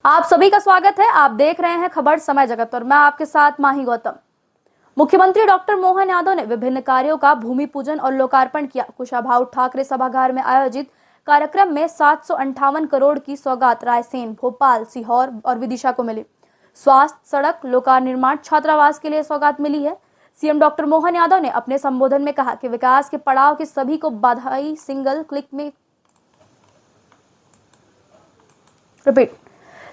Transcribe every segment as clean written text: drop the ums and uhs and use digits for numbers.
आप सभी का स्वागत है। आप देख रहे हैं खबर समय जगत और मैं आपके साथ माही गौतम। मुख्यमंत्री डॉक्टर मोहन यादव ने विभिन्न कार्यों का भूमि पूजन और लोकार्पण किया। कुशाभाऊ ठाकरे सभागार में आयोजित कार्यक्रम में 758 करोड़ की सौगात रायसेन, भोपाल, सीहोर और विदिशा को मिली। स्वास्थ्य, सड़क, लोका निर्माण, छात्रावास के लिए सौगात मिली है। सीएम डॉक्टर मोहन यादव ने अपने संबोधन में कहा कि विकास के पड़ाव की सभी को बधाई, सिंगल क्लिक में repeat.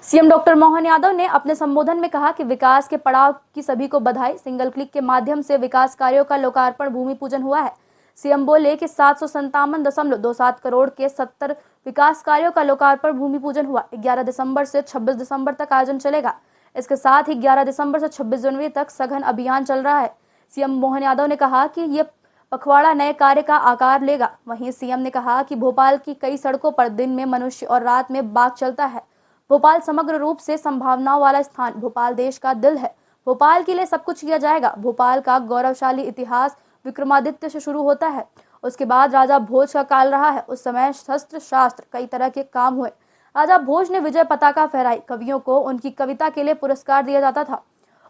CM doctor Mohan Yadav ने अपने संबोधन में कहा कि विकास के पड़ाव की सभी को बधाई, सिंगल क्लिक के माध्यम से विकास कार्यों का लोकार्पण, भूमि पूजन हुआ है। सीएम बोले कि 757.27 करोड़ के 70 विकास कार्यों का लोकार्पण, भूमि पूजन हुआ। 11 दिसंबर से 26 दिसंबर तक आयोजन चलेगा। इसके साथ ही 11 दिसंबर से 26 जनवरी तक सघन अभियान चल रहा है। सीएम मोहन यादव ने कहा कि ये पखवाड़ा नए कार्य का आकार लेगा। वहीं सीएम ने कहा कि भोपाल की कई सड़कों पर दिन में मनुष्य और रात में बाघ चलता है। भोपाल समग्र रूप से संभावनाओं वाला स्थान। भोपाल देश का दिल है। भोपाल के लिए सब कुछ किया जाएगा। भोपाल का गौरवशाली इतिहास विक्रमादित्य से शुरू होता है। उसके बाद राजा भोज का काल रहा है। उस समय शस्त्र शास्त्र कई तरह के काम हुए। राजा भोज ने विजय पताका फहराई। कवियों को उनकी कविता के लिए पुरस्कार दिया जाता था।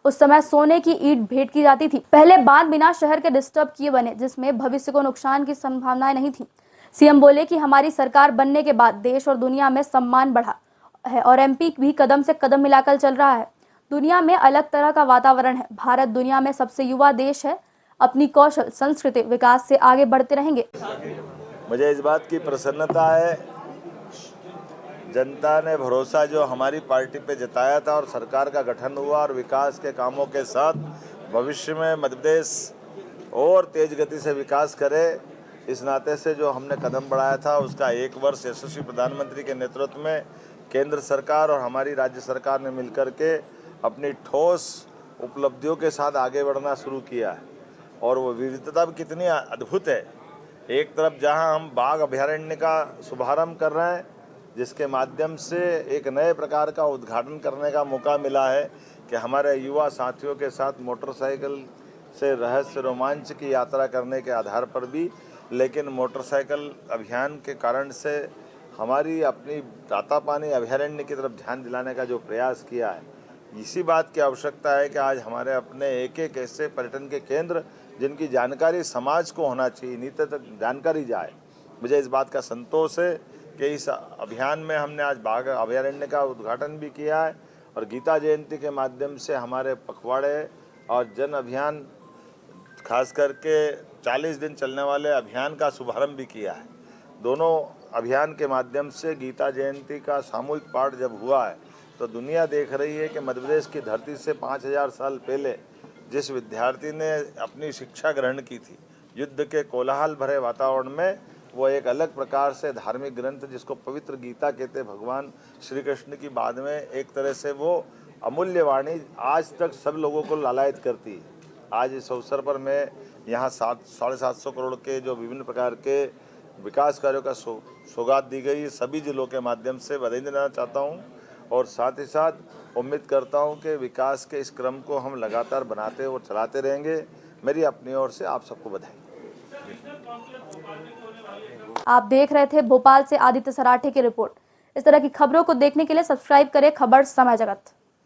उस समय सोने की ईंट भेंट की जाती थी। पहले बांध बिना शहर के डिस्टर्ब किए बने, जिसमें भविष्य को नुकसान की संभावनाएं नहीं थी। सीएम बोले कि हमारी सरकार बनने के बाद देश और दुनिया में सम्मान बढ़ा है और एमपी भी कदम से कदम मिलाकर चल रहा है। दुनिया में अलग तरह का वातावरण है। भारत दुनिया में सबसे युवा देश है। अपनी कौशल, संस्कृति, विकास से आगे बढ़ते रहेंगे। मुझे इस बात की प्रसन्नता है, जनता ने भरोसा जो हमारी पार्टी पे जताया था और सरकार का गठन हुआ और विकास के कामों के साथ भविष्य में मध्य प्रदेश और तेज गति से विकास करे, इस नाते से जो हमने कदम बढ़ाया था उसका 1 वर्ष यशस्वी प्रधानमंत्री के नेतृत्व में केंद्र सरकार और हमारी राज्य सरकार ने मिलकर के अपनी ठोस उपलब्धियों के साथ आगे बढ़ना शुरू किया है। और वो विविधता भी कितनी अद्भुत है। एक तरफ जहां हम बाघ अभयारण्य का शुभारंभ कर रहे हैं, जिसके माध्यम से एक नए प्रकार का उद्घाटन करने का मौका मिला है कि हमारे युवा साथियों के साथ मोटरसाइकिल से रहस्य रोमांच की यात्रा करने के आधार पर भी, लेकिन मोटरसाइकिल अभियान के कारण से हमारी अपनी तातापानी अभयारण्य की तरफ ध्यान दिलाने का जो प्रयास किया है, इसी बात की आवश्यकता है कि आज हमारे अपने एक एक ऐसे पर्यटन के केंद्र जिनकी जानकारी समाज को होना चाहिए, नीति तक जानकारी जाए। मुझे इस बात का संतोष है कि इस अभियान में हमने आज बाघ अभयारण्य का उद्घाटन भी किया है और गीता जयंती के माध्यम से हमारे पखवाड़े और जन अभियान, खास करके 40 दिन चलने वाले अभियान का शुभारंभ भी किया है। दोनों अभियान के माध्यम से गीता जयंती का सामूहिक पाठ जब हुआ है तो दुनिया देख रही है कि मध्य प्रदेश की धरती से 5000 साल पहले जिस विद्यार्थी ने अपनी शिक्षा ग्रहण की थी, युद्ध के कोलाहल भरे वातावरण में, वो एक अलग प्रकार से धार्मिक ग्रंथ जिसको पवित्र गीता कहते, भगवान श्री कृष्ण की बाद में एक तरह से वो अमूल्य वाणी आज तक सब लोगों को लालायित करती है। आज इस अवसर पर मैं यहाँ 750 करोड़ के जो विभिन्न प्रकार के विकास कार्यों का सौगात दी गई सभी जिलों के माध्यम से बधाई देना चाहता हूँ और साथ ही साथ उम्मीद करता हूँ कि विकास के इस क्रम को हम लगातार बनाते और चलाते रहेंगे। मेरी अपनी ओर से आप सबको बधाई। आप देख रहे थे भोपाल से आदित्य सराठे की रिपोर्ट। इस तरह की खबरों को देखने के लिए सब्सक्राइब करें खबर समय जगत।